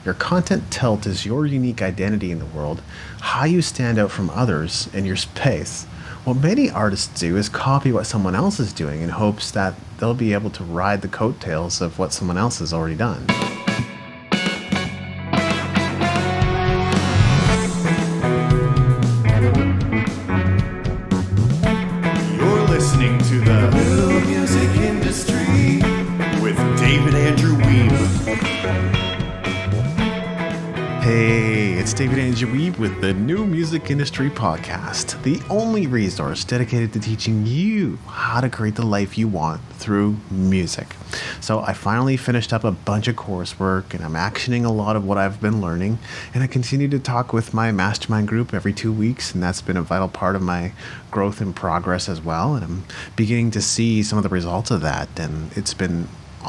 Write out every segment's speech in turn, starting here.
Your content tilt is your unique identity in the world, how you stand out from others in your space. What many artists do is copy what someone else is doing in hopes that they'll be able to ride the coattails of what someone else has already done. You're listening to the New Music Industry with David Andrew Wiebe. Hey, it's David Andrew Wiebe with the New Music Industry Podcast, the only resource dedicated to teaching you how to create the life you want through music. So I finally finished up a bunch of coursework and I'm actioning a lot of what I've been learning, and I continue to talk with my mastermind group every 2 weeks, and that's been a vital part of my growth and progress as well, and I'm beginning to see some of the results of that, and it's been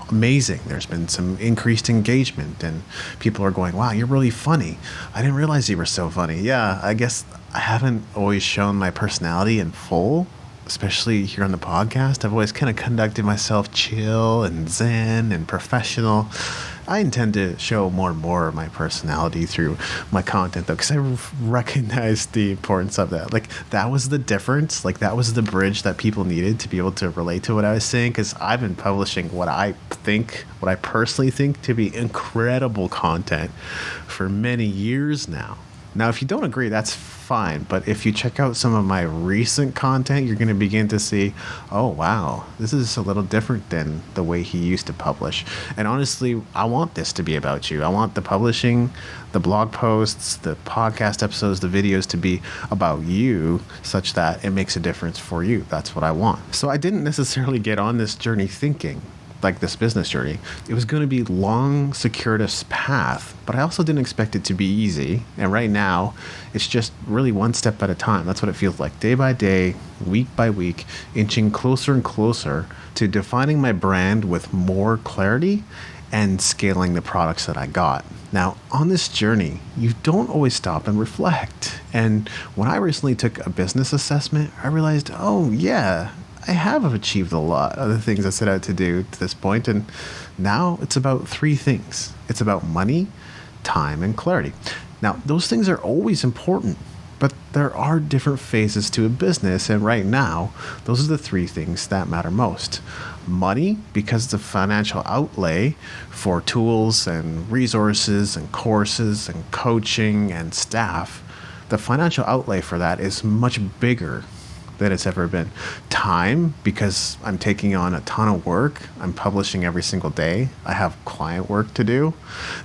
amazing. There's been some increased engagement and people are going, wow, you're really funny. I didn't realize you were so funny. Yeah, I guess I haven't always shown my personality in full, especially here on the podcast. I've always kind of conducted myself chill and zen and professional. I intend to show more and more of my personality through my content, though, because I recognize the importance of that. Like, that was the difference. Like, that was the bridge that people needed to be able to relate to what I was saying, because I've been publishing what I personally think to be incredible content for many years now. Now, if you don't agree, that's fine. But if you check out some of my recent content, you're going to begin to see, oh, wow, this is a little different than the way he used to publish. And honestly, I want this to be about you. I want the publishing, the blog posts, the podcast episodes, the videos to be about you, such that it makes a difference for you. That's what I want. So I didn't necessarily get on this journey thinking, like this business journey, it was going to be long, circuitous path, but I also didn't expect it to be easy. And right now, it's just really one step at a time. That's what it feels like, day by day, week by week, inching closer and closer to defining my brand with more clarity and scaling the products that I got. Now, on this journey, you don't always stop and reflect. And when I recently took a business assessment, I realized, oh yeah, I have achieved a lot of the things I set out to do to this point, and now it's about three things. It's about money, time, and clarity. Now, those things are always important, but there are different phases to a business, and right now, those are the three things that matter most. Money, because the financial outlay for tools and resources and courses and coaching and staff, the financial outlay for that is much bigger than it's ever been. Time, because I'm taking on a ton of work. I'm publishing every single day. I have client work to do.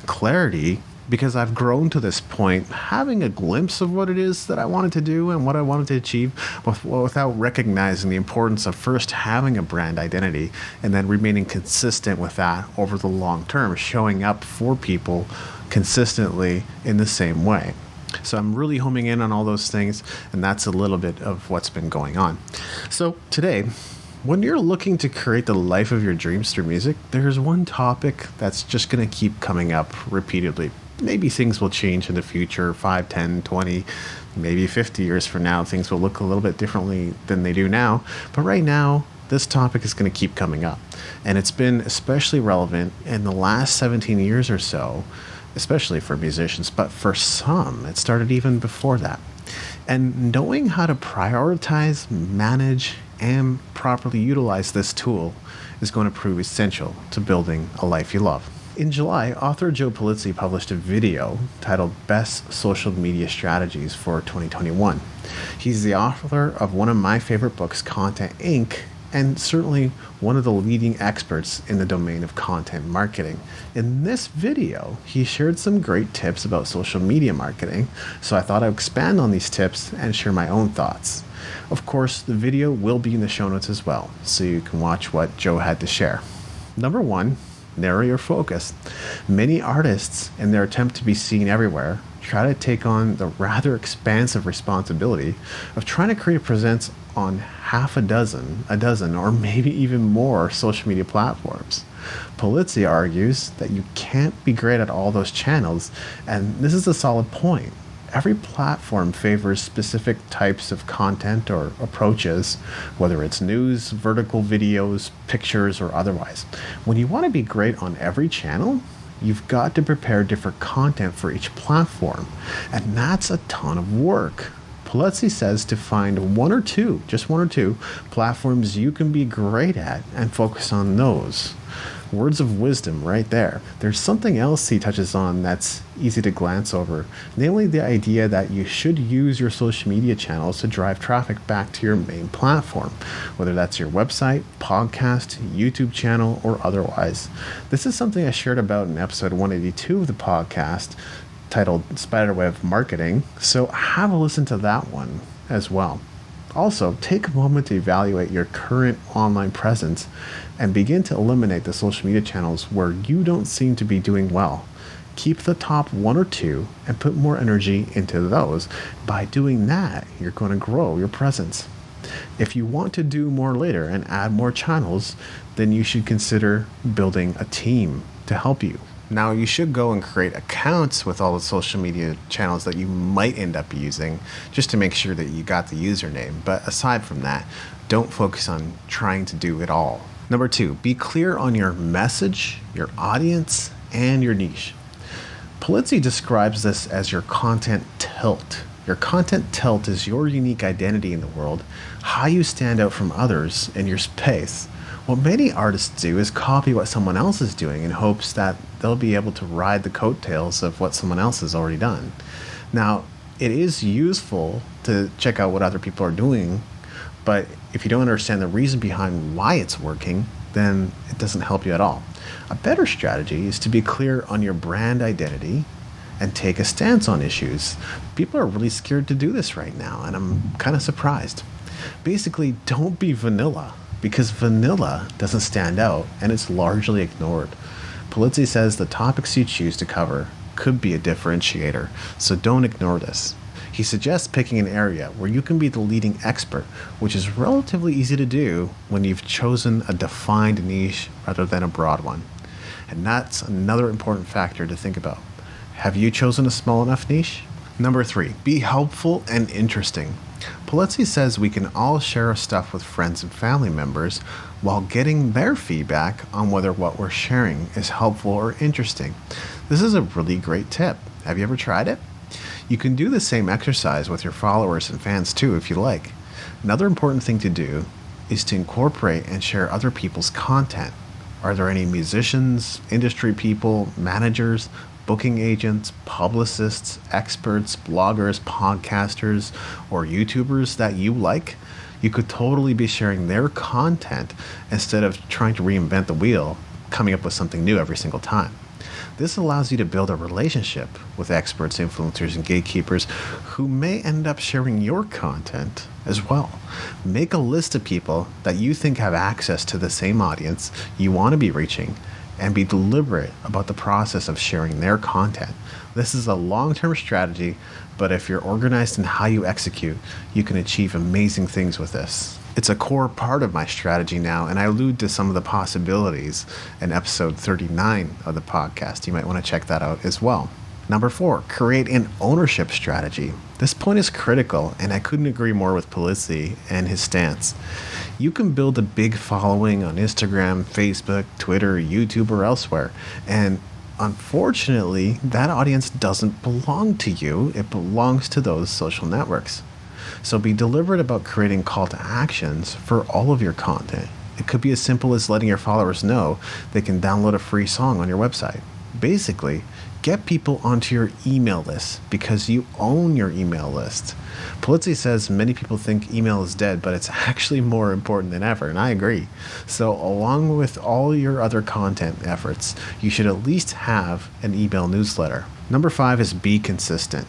Clarity, because I've grown to this point, having a glimpse of what it is that I wanted to do and what I wanted to achieve without recognizing the importance of first having a brand identity and then remaining consistent with that over the long term, showing up for people consistently in the same way. So I'm really homing in on all those things, and that's a little bit of what's been going on. So today, when you're looking to create the life of your dreams through music, there's one topic that's just going to keep coming up repeatedly. Maybe things will change in the future, 5, 10, 20, maybe 50 years from now. Things will look a little bit differently than they do now. But right now, this topic is going to keep coming up. And it's been especially relevant in the last 17 years or so, especially for musicians, but for some, it started even before that. And knowing how to prioritize, manage, and properly utilize this tool is going to prove essential to building a life you love. In July, author Joe Pulizzi published a video titled Best Social Media Strategies for 2021. He's the author of one of my favorite books, Content Inc., and certainly one of the leading experts in the domain of content marketing. In this video, he shared some great tips about social media marketing, so I thought I'd expand on these tips and share my own thoughts. Of course, the video will be in the show notes as well, so you can watch what Joe had to share. Number one, narrow your focus. Many artists, in their attempt to be seen everywhere, try to take on the rather expansive responsibility of trying to create a presence on half a dozen, or maybe even more social media platforms. Pulizzi argues that you can't be great at all those channels, and this is a solid point. Every platform favors specific types of content or approaches, whether it's news, vertical videos, pictures, or otherwise. When you want to be great on every channel, you've got to prepare different content for each platform, and that's a ton of work. Pulizzi says to find just one or two platforms you can be great at and focus on those. Words of wisdom right there. There's something else he touches on that's easy to glance over, namely the idea that you should use your social media channels to drive traffic back to your main platform, whether that's your website, podcast, YouTube channel, or otherwise. This is something I shared about in episode 182 of the podcast, titled Spiderweb Marketing, so have a listen to that one as well. Also, take a moment to evaluate your current online presence and begin to eliminate the social media channels where you don't seem to be doing well. Keep the top one or two and put more energy into those. By doing that, you're going to grow your presence. If you want to do more later and add more channels, then you should consider building a team to help you. Now, you should go and create accounts with all the social media channels that you might end up using just to make sure that you got the username. But aside from that, don't focus on trying to do it all. Number 2, be clear on your message, your audience, and your niche. Pulizzi describes this as your content tilt. Your content tilt is your unique identity in the world, how you stand out from others in your space. What many artists do is copy what someone else is doing in hopes that they'll be able to ride the coattails of what someone else has already done. Now, it is useful to check out what other people are doing, but if you don't understand the reason behind why it's working, then it doesn't help you at all. A better strategy is to be clear on your brand identity and take a stance on issues. People are really scared to do this right now, and I'm kind of surprised. Basically, don't be vanilla, because vanilla doesn't stand out and it's largely ignored. Pulizzi says the topics you choose to cover could be a differentiator, so don't ignore this. He suggests picking an area where you can be the leading expert, which is relatively easy to do when you've chosen a defined niche rather than a broad one. And that's another important factor to think about. Have you chosen a small enough niche? Number 3, be helpful and interesting. Pulizzi says we can all share our stuff with friends and family members while getting their feedback on whether what we're sharing is helpful or interesting. This is a really great tip. Have you ever tried it? You can do the same exercise with your followers and fans too if you like. Another important thing to do is to incorporate and share other people's content. Are there any musicians, industry people, managers, booking agents, publicists, experts, bloggers, podcasters, or YouTubers that you like? You could totally be sharing their content instead of trying to reinvent the wheel, coming up with something new every single time. This allows you to build a relationship with experts, influencers, and gatekeepers who may end up sharing your content as well. Make a list of people that you think have access to the same audience you want to be reaching, and be deliberate about the process of sharing their content. This is a long-term strategy, but if you're organized in how you execute, you can achieve amazing things with this. It's a core part of my strategy now, and I allude to some of the possibilities in episode 39 of the podcast. You might want to check that out as well. Number 4, create an ownership strategy. This point is critical, and I couldn't agree more with Pulizzi and his stance. You can build a big following on Instagram, Facebook, Twitter, YouTube, or elsewhere, and unfortunately, that audience doesn't belong to you. It belongs to those social networks. So be deliberate about creating call to actions for all of your content. It could be as simple as letting your followers know they can download a free song on your website. Basically, get people onto your email list because you own your email list. Pulizzi says many people think email is dead, but it's actually more important than ever, and I agree. So along with all your other content efforts, you should at least have an email newsletter. Number 5 is be consistent.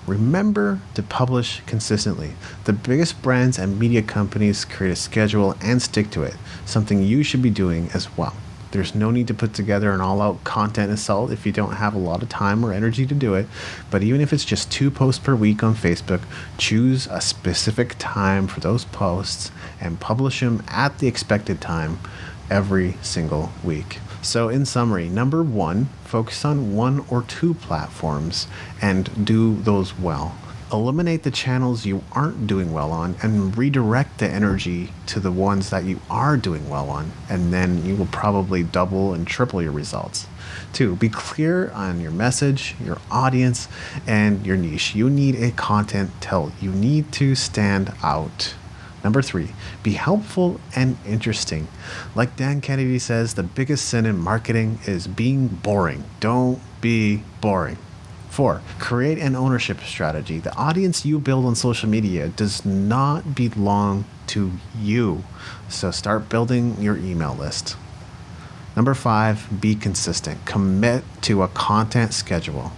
Remember to publish consistently. The biggest brands and media companies create a schedule and stick to it, something you should be doing as well. There's no need to put together an all-out content assault if you don't have a lot of time or energy to do it, but even if it's just 2 posts per week on Facebook, choose a specific time for those posts and publish them at the expected time every single week. So in summary, number 1, focus on 1 or 2 platforms and do those well. Eliminate the channels you aren't doing well on and redirect the energy to the ones that you are doing well on, and then you will probably double and triple your results. 2, be clear on your message, your audience, and your niche. You need a content tell. You need to stand out. Number 3, be helpful and interesting. Like Dan Kennedy says, the biggest sin in marketing is being boring. Don't be boring. 4, create an ownership strategy. The audience you build on social media does not belong to you. So start building your email list. Number 5, be consistent. Commit to a content schedule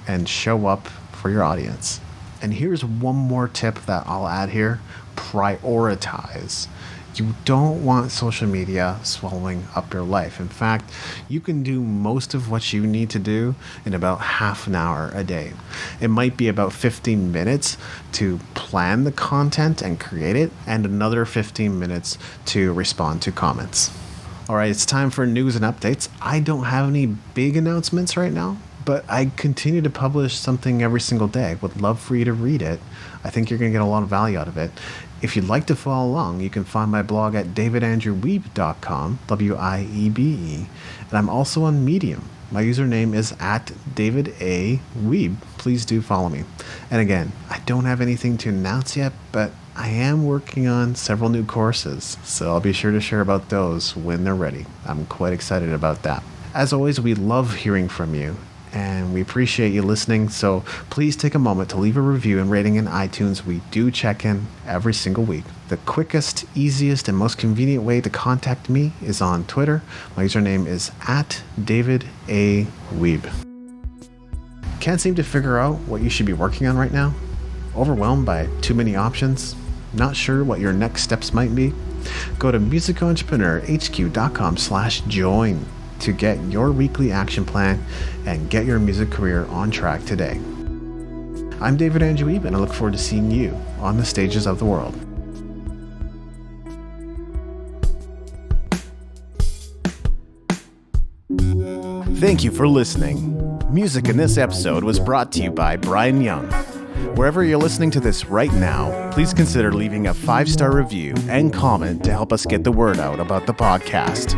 and show up for your audience. And here's one more tip that I'll add here. Prioritize. You don't want social media swallowing up your life. In fact, you can do most of what you need to do in about half an hour a day. It might be about 15 minutes to plan the content and create it, and another 15 minutes to respond to comments. All right, it's time for news and updates. I don't have any big announcements right now, but I continue to publish something every single day. Would love for you to read it. I think you're going to get a lot of value out of it. If you'd like to follow along, you can find my blog at davidandrewwiebe.com, W-I-E-B-E, and I'm also on Medium. My username is @DavidAWiebe. Please do follow me. And again, I don't have anything to announce yet, but I am working on several new courses, so I'll be sure to share about those when they're ready. I'm quite excited about that. As always, we love hearing from you, and we appreciate you listening, so please take a moment to leave a review and rating in iTunes. We do check in every single week. The quickest, easiest, and most convenient way to contact me is on Twitter. My username is @DavidAWiebe. Can't seem to figure out what you should be working on right now? Overwhelmed by too many options? Not sure what your next steps might be? Go to musicentrepreneurhq.com/join to get your weekly action plan and get your music career on track today. I'm David Andrew Wiebe, and I look forward to seeing you on the stages of the world. Thank you for listening. Music in this episode was brought to you by Brian Young. Wherever you're listening to this right now, please consider leaving a 5-star review and comment to help us get the word out about the podcast.